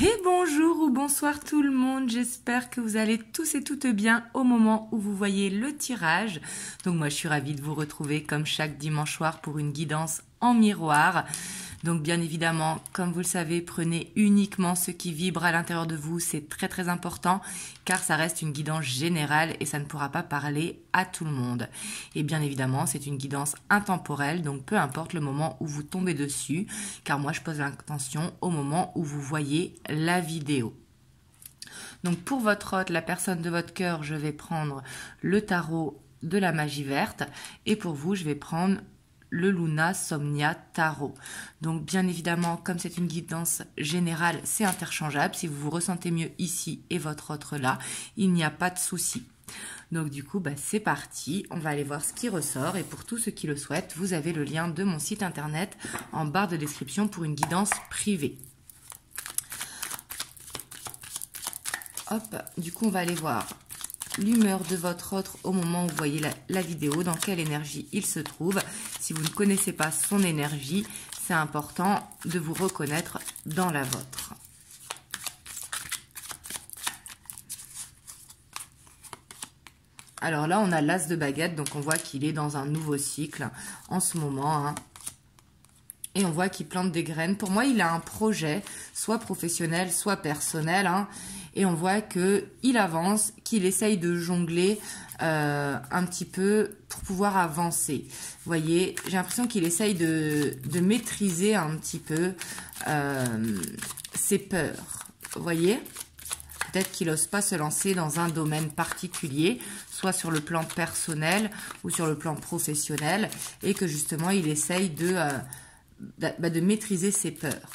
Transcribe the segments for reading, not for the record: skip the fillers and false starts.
Et bonjour ou bonsoir tout le monde, j'espère que vous allez tous et toutes bien au moment où vous voyez le tirage. Donc moi je suis ravie de vous retrouver comme chaque dimanche soir pour une guidance en miroir. Donc bien évidemment, comme vous le savez, prenez uniquement ce qui vibre à l'intérieur de vous, c'est très important car ça reste une guidance générale et ça ne pourra pas parler à tout le monde. Et bien évidemment, c'est une guidance intemporelle, donc peu importe le moment où vous tombez dessus, car moi je pose l'intention au moment où vous voyez la vidéo. Donc pour votre hôte, la personne de votre cœur, je vais prendre le tarot de la magie verte et pour vous, je vais prendre le Luna Somnia Tarot. Donc bien évidemment, comme c'est une guidance générale, c'est interchangeable. Si vous vous ressentez mieux ici et votre autre là, il n'y a pas de souci. Donc du coup, c'est parti. On va aller voir ce qui ressort. Et pour tous ceux qui le souhaitent, vous avez le lien de mon site internet en barre de description pour une guidance privée. Hop, du coup, on va aller voir l'humeur de votre autre au moment où vous voyez la vidéo, dans quelle énergie il se trouve. Si vous ne connaissez pas son énergie, c'est important de vous reconnaître dans la vôtre. Alors là, on a l'as de baguette, donc on voit qu'il est dans un nouveau cycle en ce moment. Et on voit qu'il plante des graines. Pour moi, il a un projet, soit professionnel, soit personnel. Et on voit qu'il avance, qu'il essaye de jongler un petit peu pour pouvoir avancer. Vous voyez, j'ai l'impression qu'il essaye de maîtriser un petit peu ses peurs. Vous voyez, peut-être qu'il n'ose pas se lancer dans un domaine particulier, soit sur le plan personnel ou sur le plan professionnel, et que justement, il essaye de maîtriser ses peurs.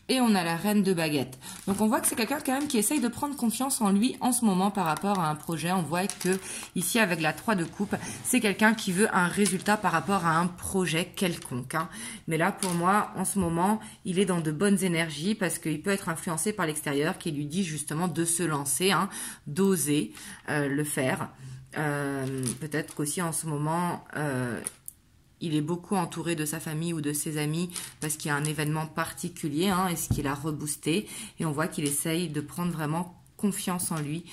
Et on a la reine de baguette. Donc on voit que c'est quelqu'un quand même qui essaye de prendre confiance en lui en ce moment par rapport à un projet. On voit que ici avec la 3 de coupe, c'est quelqu'un qui veut un résultat par rapport à un projet quelconque. Mais là pour moi, en ce moment, il est dans de bonnes énergies parce qu'il peut être influencé par l'extérieur qui lui dit justement de se lancer, d'oser le faire. Peut-être qu'aussi en ce moment, il est beaucoup entouré de sa famille ou de ses amis parce qu'il y a un événement particulier et ce qu'il a reboosté. Et on voit qu'il essaye de prendre vraiment confiance en lui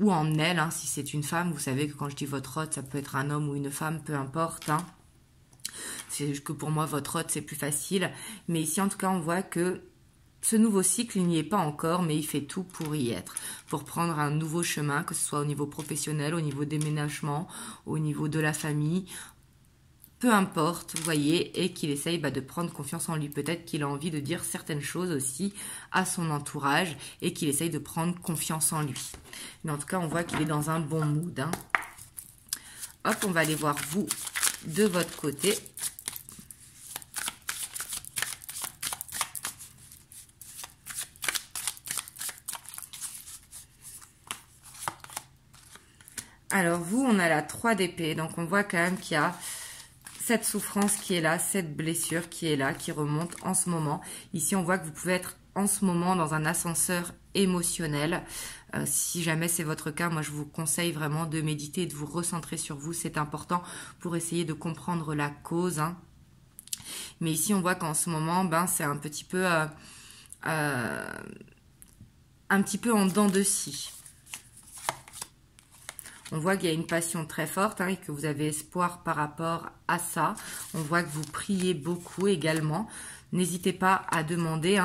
ou en elle. Si c'est une femme, vous savez que quand je dis votre hôte, ça peut être un homme ou une femme, peu importe. C'est juste que pour moi, votre hôte, c'est plus facile. Mais ici, en tout cas, on voit que ce nouveau cycle, il n'y est pas encore, mais il fait tout pour y être, pour prendre un nouveau chemin, que ce soit au niveau professionnel, au niveau déménagement, au niveau de la famille, peu importe, vous voyez, et qu'il essaye de prendre confiance en lui. Peut-être qu'il a envie de dire certaines choses aussi à son entourage et qu'il essaye de prendre confiance en lui. Mais en tout cas, on voit qu'il est dans un bon mood. Hop, on va aller voir vous de votre côté. Alors vous, on a la 3 d'épée, donc on voit quand même qu'il y a cette souffrance qui est là, cette blessure qui est là, qui remonte en ce moment. Ici, on voit que vous pouvez être en ce moment dans un ascenseur émotionnel. Si jamais c'est votre cas, moi je vous conseille vraiment de méditer et de vous recentrer sur vous. C'est important pour essayer de comprendre la cause. Mais ici, on voit qu'en ce moment, c'est un petit peu en dents de scie. On voit qu'il y a une passion très forte et que vous avez espoir par rapport à ça. On voit que vous priez beaucoup également. N'hésitez pas à demander.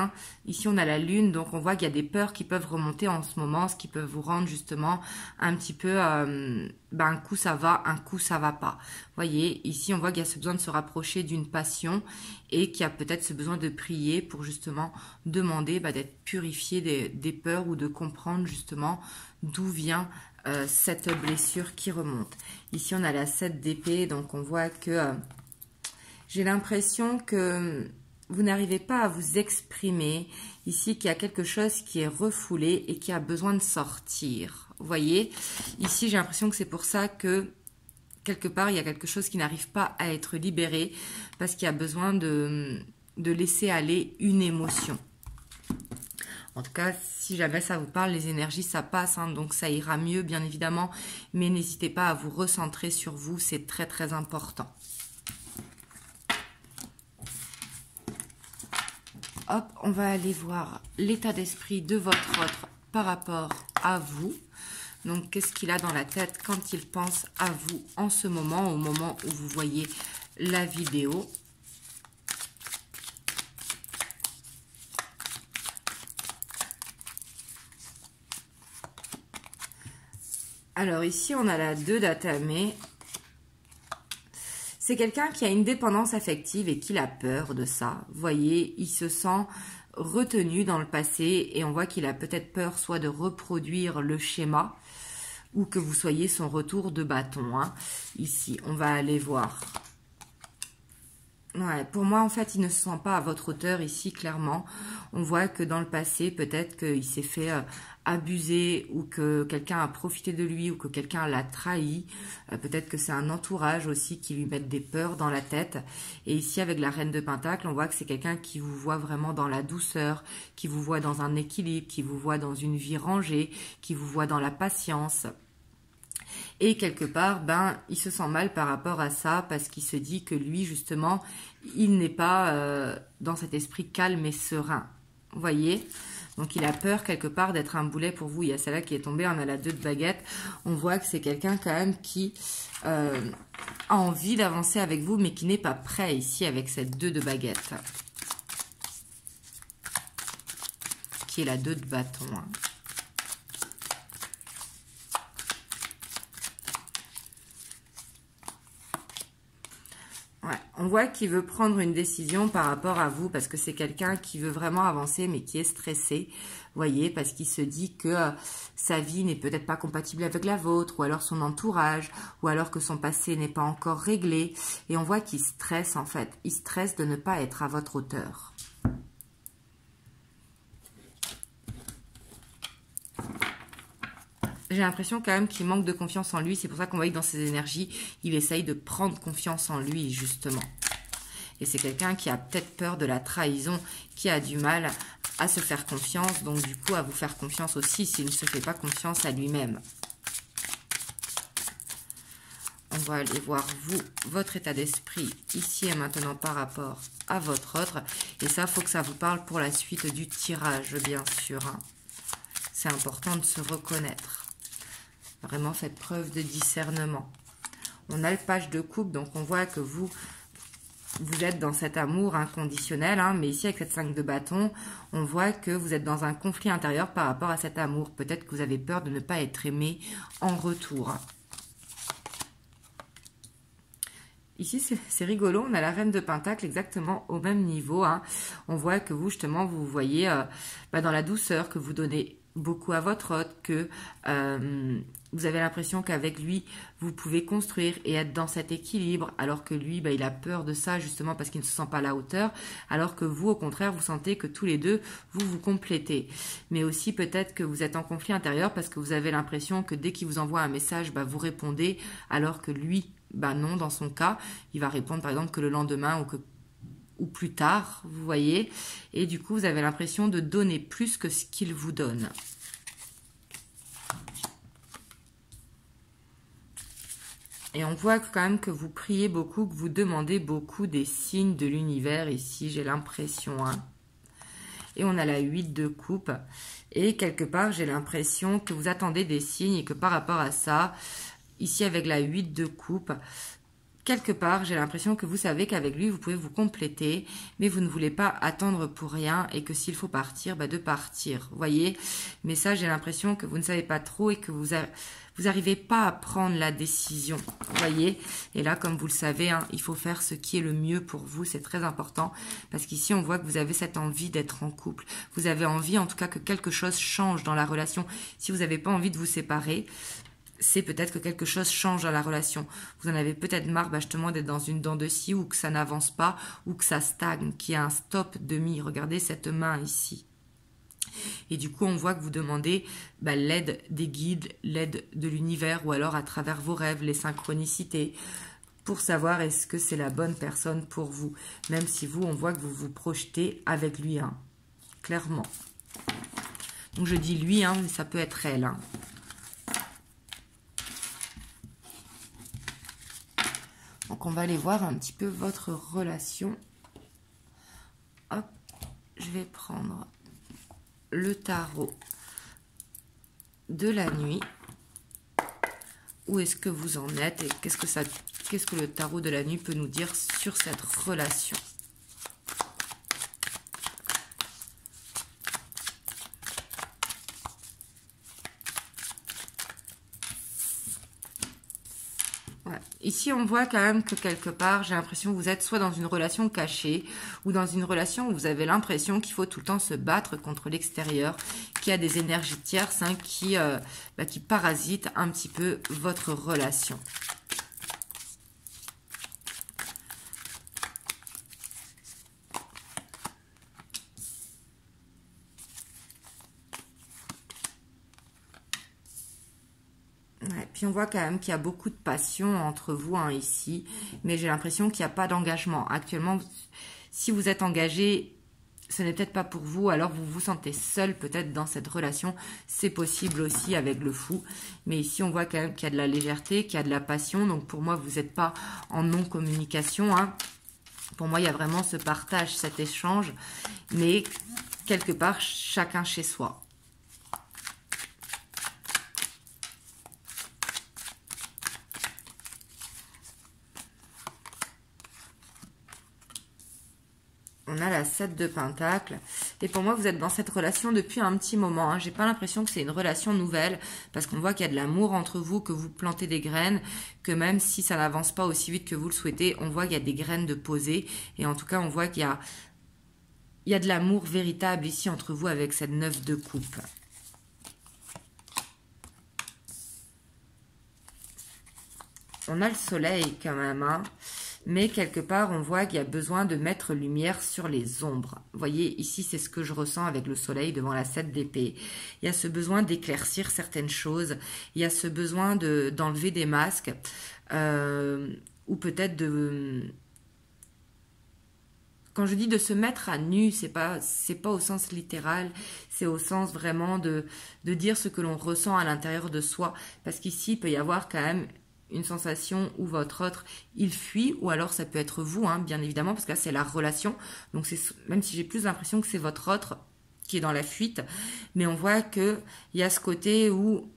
Ici, on a la lune, donc on voit qu'il y a des peurs qui peuvent remonter en ce moment, ce qui peut vous rendre justement un petit peu, un coup ça va, un coup ça va pas. Vous voyez, ici, on voit qu'il y a ce besoin de se rapprocher d'une passion et qu'il y a peut-être ce besoin de prier pour justement demander d'être purifié des peurs ou de comprendre justement d'où vient cette blessure qui remonte. Ici, on a la 7 d'épée, donc on voit que j'ai l'impression que vous n'arrivez pas à vous exprimer. Ici, qu'il y a quelque chose qui est refoulé et qui a besoin de sortir. Vous voyez, ici, j'ai l'impression que c'est pour ça que quelque part, il y a quelque chose qui n'arrive pas à être libéré parce qu'il y a besoin de laisser aller une émotion. En tout cas, si jamais ça vous parle, les énergies, ça passe, donc ça ira mieux, bien évidemment. Mais n'hésitez pas à vous recentrer sur vous, c'est très, très important. Hop, on va aller voir l'état d'esprit de votre autre par rapport à vous. Donc, qu'est-ce qu'il a dans la tête quand il pense à vous en ce moment, au moment où vous voyez la vidéo. Alors ici, on a la 2 d'Atame. C'est quelqu'un qui a une dépendance affective et qui a peur de ça. Vous voyez, il se sent retenu dans le passé et on voit qu'il a peut-être peur soit de reproduire le schéma ou que vous soyez son retour de bâton. Hein. Ici, on va aller voir. Ouais, pour moi, en fait, il ne se sent pas à votre hauteur ici, clairement. On voit que dans le passé, peut-être qu'il s'est fait abuser ou que quelqu'un a profité de lui ou que quelqu'un l'a trahi. Peut-être que c'est un entourage aussi qui lui met des peurs dans la tête. Et ici, avec la reine de Pentacle, on voit que c'est quelqu'un qui vous voit vraiment dans la douceur, qui vous voit dans un équilibre, qui vous voit dans une vie rangée, qui vous voit dans la patience. Et quelque part, il se sent mal par rapport à ça parce qu'il se dit que lui, justement, il n'est pas dans cet esprit calme et serein. Vous voyez? Donc, il a peur quelque part d'être un boulet pour vous. Il y a celle-là qui est tombée, on a la 2 de baguette. On voit que c'est quelqu'un quand même qui a envie d'avancer avec vous, mais qui n'est pas prêt ici avec cette 2 de baguette. Qui est la 2 de bâton. Hein. Ouais, on voit qu'il veut prendre une décision par rapport à vous parce que c'est quelqu'un qui veut vraiment avancer mais qui est stressé, vous voyez, parce qu'il se dit que sa vie n'est peut-être pas compatible avec la vôtre ou alors son entourage ou alors que son passé n'est pas encore réglé et on voit qu'il stresse en fait, il stresse de ne pas être à votre hauteur. J'ai l'impression quand même qu'il manque de confiance en lui. C'est pour ça qu'on voit que dans ses énergies, il essaye de prendre confiance en lui, justement. Et c'est quelqu'un qui a peut-être peur de la trahison, qui a du mal à se faire confiance. Donc, du coup, à vous faire confiance aussi s'il ne se fait pas confiance à lui-même. On va aller voir, vous, votre état d'esprit, ici et maintenant, par rapport à votre autre. Et ça, il faut que ça vous parle pour la suite du tirage, bien sûr. Hein. C'est important de se reconnaître. Vraiment, faites preuve de discernement. On a le page de coupe, donc on voit que vous êtes dans cet amour inconditionnel, hein, mais ici avec cette 5 de bâton, on voit que vous êtes dans un conflit intérieur par rapport à cet amour. Peut-être que vous avez peur de ne pas être aimé en retour. Ici, c'est rigolo, on a la reine de Pentacle exactement au même niveau. Hein. On voit que vous, justement, vous voyez dans la douceur, que vous donnez beaucoup à votre hôte, que vous avez l'impression qu'avec lui, vous pouvez construire et être dans cet équilibre, alors que lui, il a peur de ça, justement, parce qu'il ne se sent pas à la hauteur, alors que vous, au contraire, vous sentez que tous les deux, vous vous complétez. Mais aussi, peut-être que vous êtes en conflit intérieur, parce que vous avez l'impression que dès qu'il vous envoie un message, vous répondez, alors que lui, non, dans son cas, il va répondre, par exemple, que le lendemain ou plus tard, vous voyez, et du coup, vous avez l'impression de donner plus que ce qu'il vous donne. Et on voit quand même que vous priez beaucoup, que vous demandez beaucoup des signes de l'univers, ici, j'ai l'impression. Hein. Et on a la 8 de coupe, et quelque part, j'ai l'impression que vous attendez des signes, et que par rapport à ça, ici, avec la 8 de coupe, quelque part, j'ai l'impression que vous savez qu'avec lui, vous pouvez vous compléter, mais vous ne voulez pas attendre pour rien et que s'il faut partir, de partir. Vous voyez? Mais ça, j'ai l'impression que vous ne savez pas trop et que vous n'arrivez pas à prendre la décision. Vous voyez? Et là, comme vous le savez, hein, il faut faire ce qui est le mieux pour vous. C'est très important parce qu'ici, on voit que vous avez cette envie d'être en couple. Vous avez envie, en tout cas, que quelque chose change dans la relation. Si vous n'avez pas envie de vous séparer, c'est peut-être que quelque chose change dans la relation. Vous en avez peut-être marre justement d'être dans une dent de scie ou que ça n'avance pas ou que ça stagne, qu'il y a un stop demi. Regardez cette main ici. Et du coup, on voit que vous demandez l'aide des guides, l'aide de l'univers ou alors à travers vos rêves, les synchronicités pour savoir est-ce que c'est la bonne personne pour vous. Même si vous, on voit que vous vous projetez avec lui, hein, clairement. Donc je dis lui, hein, mais ça peut être elle, hein. Donc, on va aller voir un petit peu votre relation. Hop. je vais prendre le tarot de la nuit. Où est-ce que vous en êtes et qu'est-ce que le tarot de la nuit peut nous dire sur cette relation? Ouais. Ici, on voit quand même que quelque part, j'ai l'impression que vous êtes soit dans une relation cachée ou dans une relation où vous avez l'impression qu'il faut tout le temps se battre contre l'extérieur, qu'il y a des énergies tierces qui parasitent un petit peu votre relation. Ouais, puis on voit quand même qu'il y a beaucoup de passion entre vous ici, mais j'ai l'impression qu'il n'y a pas d'engagement. Actuellement, si vous êtes engagé, ce n'est peut-être pas pour vous, alors vous vous sentez seul peut-être dans cette relation. C'est possible aussi avec le fou, mais ici on voit quand même qu'il y a de la légèreté, qu'il y a de la passion, donc pour moi vous n'êtes pas en non-communication. Pour moi il y a vraiment ce partage, cet échange, mais quelque part chacun chez soi. On a la 7 de Pentacle. Et pour moi, vous êtes dans cette relation depuis un petit moment. J'ai pas l'impression que c'est une relation nouvelle. Parce qu'on voit qu'il y a de l'amour entre vous, que vous plantez des graines. Que même si ça n'avance pas aussi vite que vous le souhaitez, on voit qu'il y a des graines de poser. Et en tout cas, on voit qu'il y a de l'amour véritable ici entre vous avec cette 9 de coupe. On a le soleil quand même, mais quelque part, on voit qu'il y a besoin de mettre lumière sur les ombres. Vous voyez, ici, c'est ce que je ressens avec le soleil devant la 7 d'épée. Il y a ce besoin d'éclaircir certaines choses. Il y a ce besoin d'enlever des masques. Ou peut-être de... Quand je dis de se mettre à nu, c'est pas au sens littéral. C'est au sens vraiment de dire ce que l'on ressent à l'intérieur de soi. Parce qu'ici, il peut y avoir quand même une sensation où votre autre, il fuit, ou alors ça peut être vous, bien évidemment, parce que là, c'est la relation. Donc, même si j'ai plus l'impression que c'est votre autre qui est dans la fuite, mais on voit qu'il y a ce côté où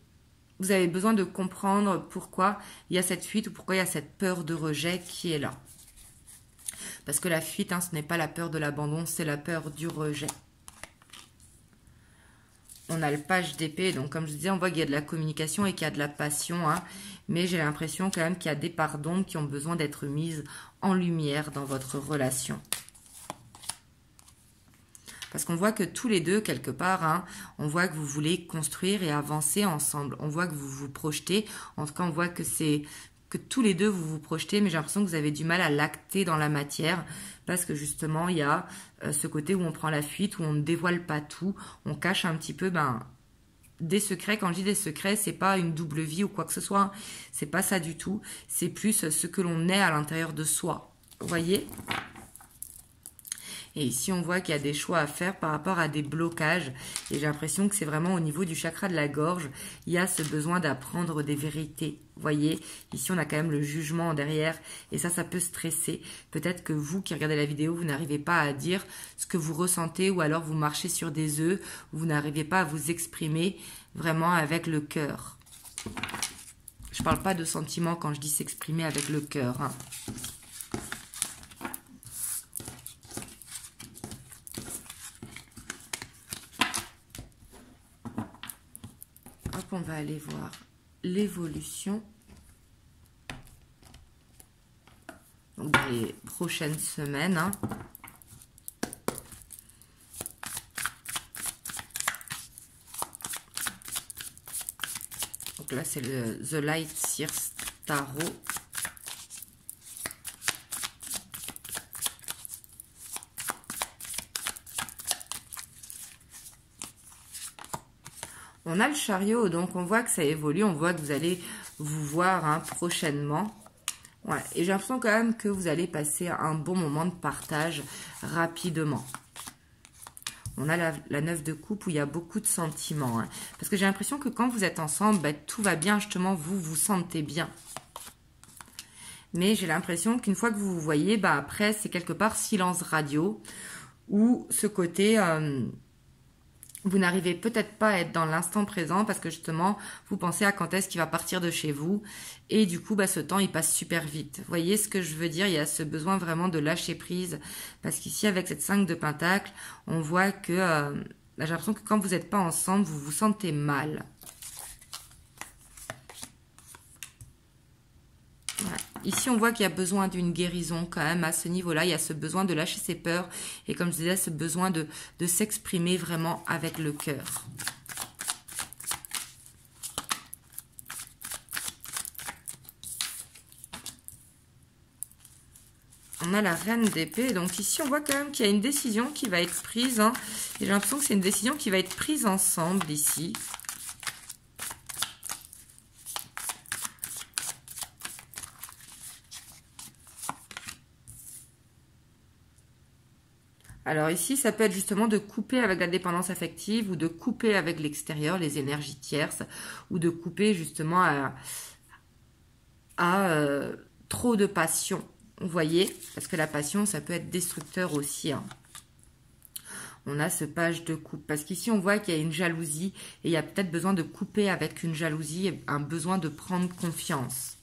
vous avez besoin de comprendre pourquoi il y a cette fuite ou pourquoi il y a cette peur de rejet qui est là. Parce que la fuite, ce n'est pas la peur de l'abandon, c'est la peur du rejet. On a le page d'épée, donc comme je disais, on voit qu'il y a de la communication et qu'il y a de la passion, mais j'ai l'impression quand même qu'il y a des parts d'ombre qui ont besoin d'être mises en lumière dans votre relation. Parce qu'on voit que tous les deux, quelque part, on voit que vous voulez construire et avancer ensemble. On voit que vous vous projetez, en tout cas on voit que c'est que tous les deux vous vous projetez, mais j'ai l'impression que vous avez du mal à l'acter dans la matière, parce que justement il y a ce côté où on prend la fuite, où on ne dévoile pas tout, on cache un petit peu des secrets. Quand je dis des secrets, c'est pas une double vie ou quoi que ce soit, c'est pas ça du tout, c'est plus ce que l'on est à l'intérieur de soi, vous voyez. Et ici, on voit qu'il y a des choix à faire par rapport à des blocages. Et j'ai l'impression que c'est vraiment au niveau du chakra de la gorge. Il y a ce besoin d'apprendre des vérités. Vous voyez, ici, on a quand même le jugement derrière. Et ça peut stresser. Peut-être que vous qui regardez la vidéo, vous n'arrivez pas à dire ce que vous ressentez. Ou alors, vous marchez sur des œufs. Vous n'arrivez pas à vous exprimer vraiment avec le cœur. Je ne parle pas de sentiments quand je dis s'exprimer avec le cœur. On va aller voir l'évolution dans les prochaines semaines. Donc là, c'est le The Light Seers Tarot. On a le chariot, donc on voit que ça évolue, on voit que vous allez vous voir prochainement. Ouais, et j'ai l'impression quand même que vous allez passer un bon moment de partage rapidement. On a la 9 de coupe où il y a beaucoup de sentiments. Parce que j'ai l'impression que quand vous êtes ensemble, tout va bien, justement, vous vous sentez bien. Mais j'ai l'impression qu'une fois que vous vous voyez, après, c'est quelque part silence radio. ou ce côté... vous n'arrivez peut-être pas à être dans l'instant présent parce que justement, vous pensez à quand est-ce qu'il va partir de chez vous. Et du coup, ce temps, il passe super vite. Vous voyez ce que je veux dire? Il y a ce besoin vraiment de lâcher prise. Parce qu'ici, avec cette 5 de Pentacle, on voit que j'ai l'impression que quand vous n'êtes pas ensemble, vous vous sentez mal. Voilà. Ici, on voit qu'il y a besoin d'une guérison quand même à ce niveau-là. Il y a ce besoin de lâcher ses peurs. Et comme je disais, ce besoin de s'exprimer vraiment avec le cœur. On a la reine d'épée. Donc ici, on voit quand même qu'il y a une décision qui va être prise. Hein. Et j'ai l'impression que c'est une décision qui va être prise ensemble ici. Alors ici, ça peut être justement de couper avec la dépendance affective ou de couper avec l'extérieur, les énergies tierces, ou de couper justement à trop de passion. Vous voyez, parce que la passion, ça peut être destructeur aussi. Hein. On a ce page de coupe. Parce qu'ici, on voit qu'il y a une jalousie et il y a peut-être besoin de couper avec une jalousie, un besoin de prendre confiance.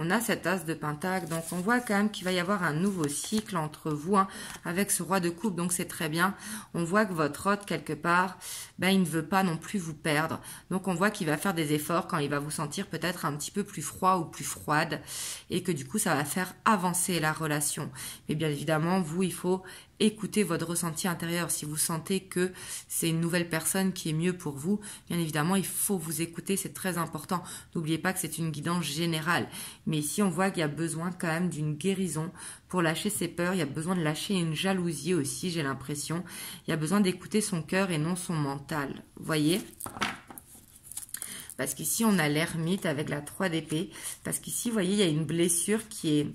On a cet as de pentacle, donc on voit quand même qu'il va y avoir un nouveau cycle entre vous, hein, avec ce roi de coupe, donc c'est très bien. On voit que votre hôte, quelque part, il ne veut pas non plus vous perdre. Donc on voit qu'il va faire des efforts quand il va vous sentir peut-être un petit peu plus froid ou plus froide, et que du coup ça va faire avancer la relation. Mais bien évidemment, vous, il faut écoutez votre ressenti intérieur. Si vous sentez que c'est une nouvelle personne qui est mieux pour vous, bien évidemment, il faut vous écouter, c'est très important. N'oubliez pas que c'est une guidance générale. Mais ici, on voit qu'il y a besoin quand même d'une guérison pour lâcher ses peurs. Il y a besoin de lâcher une jalousie aussi, j'ai l'impression. Il y a besoin d'écouter son cœur et non son mental. Vous voyez ? Parce qu'ici, on a l'ermite avec la 3 d'épée. Parce qu'ici, vous voyez, il y a une blessure qui est...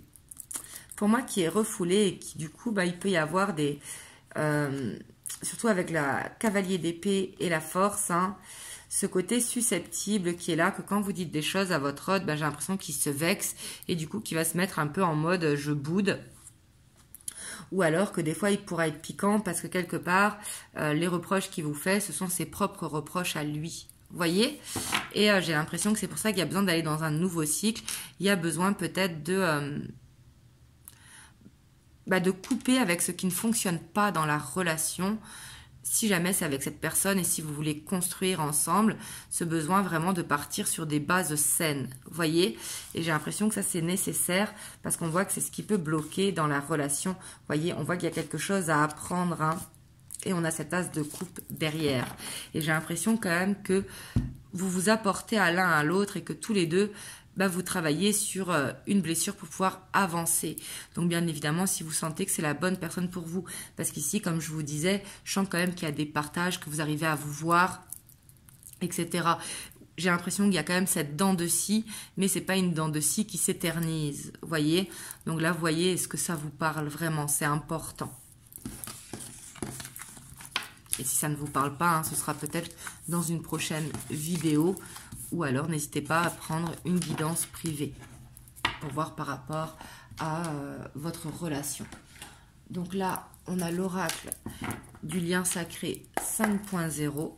pour moi, qui est refoulé et qui, du coup, il peut y avoir des... surtout avec la cavalier d'épée et la force, hein, ce côté susceptible qui est là, que quand vous dites des choses à votre hôte, j'ai l'impression qu'il se vexe et du coup, qu'il va se mettre un peu en mode « je boude ». Ou alors que des fois, il pourra être piquant parce que quelque part, les reproches qu'il vous fait, ce sont ses propres reproches à lui. Vous voyez? Et j'ai l'impression que c'est pour ça qu'il y a besoin d'aller dans un nouveau cycle. Il y a besoin peut-être de couper avec ce qui ne fonctionne pas dans la relation, si jamais c'est avec cette personne et si vous voulez construire ensemble, ce besoin vraiment de partir sur des bases saines, vous voyez? Et j'ai l'impression que ça c'est nécessaire parce qu'on voit que c'est ce qui peut bloquer dans la relation, vous voyez? On voit qu'il y a quelque chose à apprendre, hein, et on a cet as de coupe derrière. Et j'ai l'impression quand même que vous vous apportez à l'un à l'autre et que tous les deux, vous travaillez sur une blessure pour pouvoir avancer. Donc bien évidemment, si vous sentez que c'est la bonne personne pour vous, parce qu'ici, comme je vous disais, je sens quand même qu'il y a des partages, que vous arrivez à vous voir, etc. J'ai l'impression qu'il y a quand même cette dent de scie, mais c'est pas une dent de scie qui s'éternise, vous voyez? Donc là, vous voyez, est-ce que ça vous parle vraiment? C'est important. Et si ça ne vous parle pas, ce sera peut-être dans une prochaine vidéo. Ou alors, n'hésitez pas à prendre une guidance privée pour voir par rapport à votre relation. Donc là, on a l'oracle du lien sacré 5.0.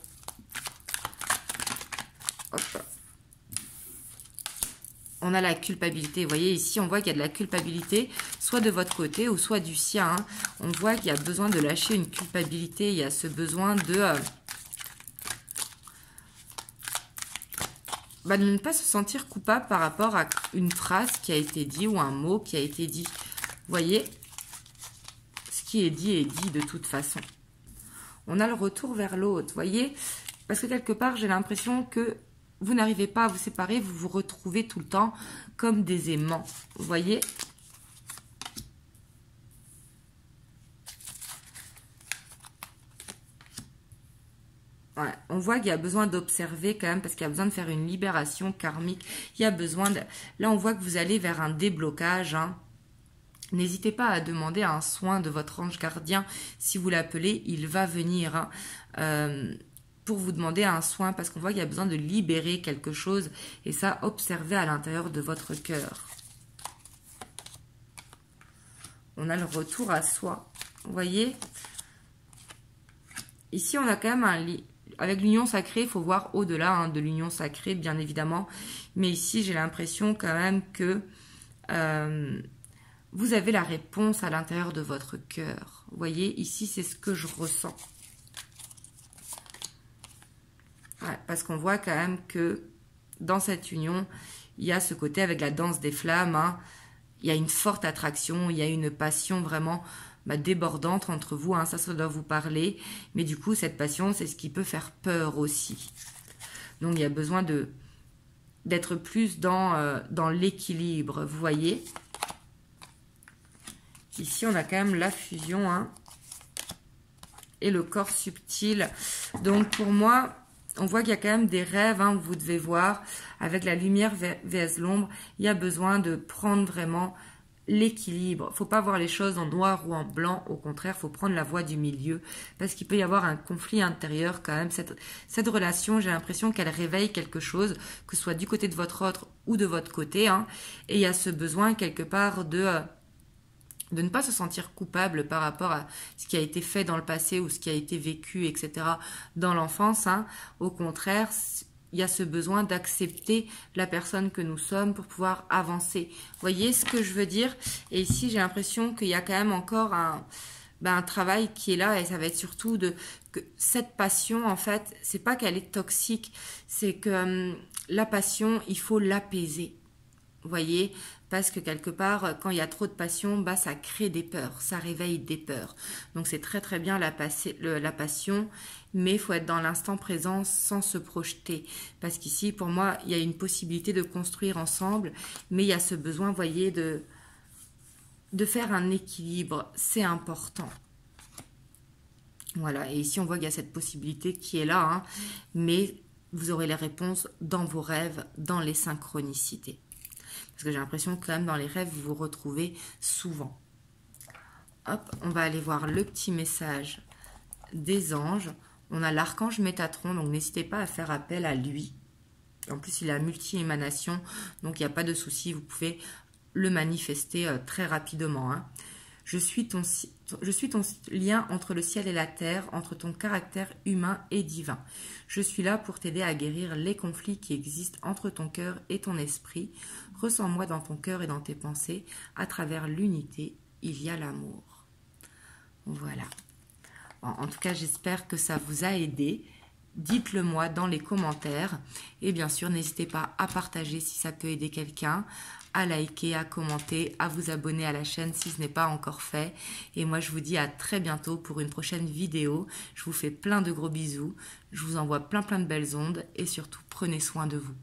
On a la culpabilité. Vous voyez, ici, on voit qu'il y a de la culpabilité, soit de votre côté ou soit du sien. Hein. On voit qu'il y a besoin de lâcher une culpabilité. Il y a ce besoin de ne pas se sentir coupable par rapport à une phrase qui a été dite ou un mot qui a été dit. Vous voyez, ce qui est dit de toute façon. On a le retour vers l'autre, vous voyez, parce que quelque part, j'ai l'impression que vous n'arrivez pas à vous séparer, vous vous retrouvez tout le temps comme des aimants, vous voyez. Ouais, on voit qu'il y a besoin d'observer quand même parce qu'il y a besoin de faire une libération karmique. Il y a besoin de... Là, on voit que vous allez vers un déblocage. Hein. N'hésitez pas à demander un soin de votre ange gardien. Si vous l'appelez, il va venir pour vous demander un soin parce qu'on voit qu'il y a besoin de libérer quelque chose. Et ça, observez à l'intérieur de votre cœur. on a le retour à soi. Vous voyez? Ici, on a quand même un lit. Avec l'union sacrée, il faut voir au-delà hein, de l'union sacrée, bien évidemment. Mais ici, j'ai l'impression quand même que vous avez la réponse à l'intérieur de votre cœur. Vous voyez, ici, c'est ce que je ressens. Ouais, parce qu'on voit quand même que dans cette union, il y a ce côté avec la danse des flammes. Hein, il y a une forte attraction, il y a une passion vraiment débordante entre vous. Hein, ça doit vous parler. Mais du coup, cette passion, c'est ce qui peut faire peur aussi. Donc, il y a besoin d'être plus dans l'équilibre. Vous voyez? Ici, on a quand même la fusion. Hein, et le corps subtil. Donc, pour moi... On voit qu'il y a quand même des rêves hein, que vous devez voir avec la lumière vs l'ombre. Il y a besoin de prendre vraiment l'équilibre. Il ne faut pas voir les choses en noir ou en blanc. Au contraire, il faut prendre la voie du milieu parce qu'il peut y avoir un conflit intérieur quand même. Cette relation, j'ai l'impression qu'elle réveille quelque chose, que ce soit du côté de votre autre ou de votre côté. Hein, et il y a ce besoin quelque part de ne pas se sentir coupable par rapport à ce qui a été fait dans le passé ou ce qui a été vécu, etc. dans l'enfance. Hein. Au contraire, il y a ce besoin d'accepter la personne que nous sommes pour pouvoir avancer. Vous voyez ce que je veux dire? Et ici, j'ai l'impression qu'il y a quand même encore un travail qui est là et ça va être surtout que cette passion, en fait, c'est pas qu'elle est toxique, c'est que la passion, il faut l'apaiser. Vous voyez, parce que quelque part, quand il y a trop de passion, ça crée des peurs, ça réveille des peurs. Donc c'est très très bien la passion, mais il faut être dans l'instant présent sans se projeter. Parce qu'ici, pour moi, il y a une possibilité de construire ensemble, mais il y a ce besoin, vous voyez, de faire un équilibre. C'est important. Voilà, et ici on voit qu'il y a cette possibilité qui est là, hein, mais vous aurez les réponses dans vos rêves, dans les synchronicités. Parce que j'ai l'impression que quand même dans les rêves, vous vous retrouvez souvent. Hop, on va aller voir le petit message des anges. On a l'archange Métatron, donc n'hésitez pas à faire appel à lui. En plus, il a multi-émanation, donc il n'y a pas de souci, vous pouvez le manifester très rapidement. Hein. Je suis ton lien entre le ciel et la terre, entre ton caractère humain et divin. Je suis là pour t'aider à guérir les conflits qui existent entre ton cœur et ton esprit. Ressens-moi dans ton cœur et dans tes pensées. À travers l'unité, il y a l'amour. Voilà. En tout cas, j'espère que ça vous a aidé. Dites-le moi dans les commentaires. Et bien sûr, n'hésitez pas à partager si ça peut aider quelqu'un, à liker, à commenter, à vous abonner à la chaîne si ce n'est pas encore fait. Et moi, je vous dis à très bientôt pour une prochaine vidéo. Je vous fais plein de gros bisous. Je vous envoie plein de belles ondes. Et surtout, prenez soin de vous.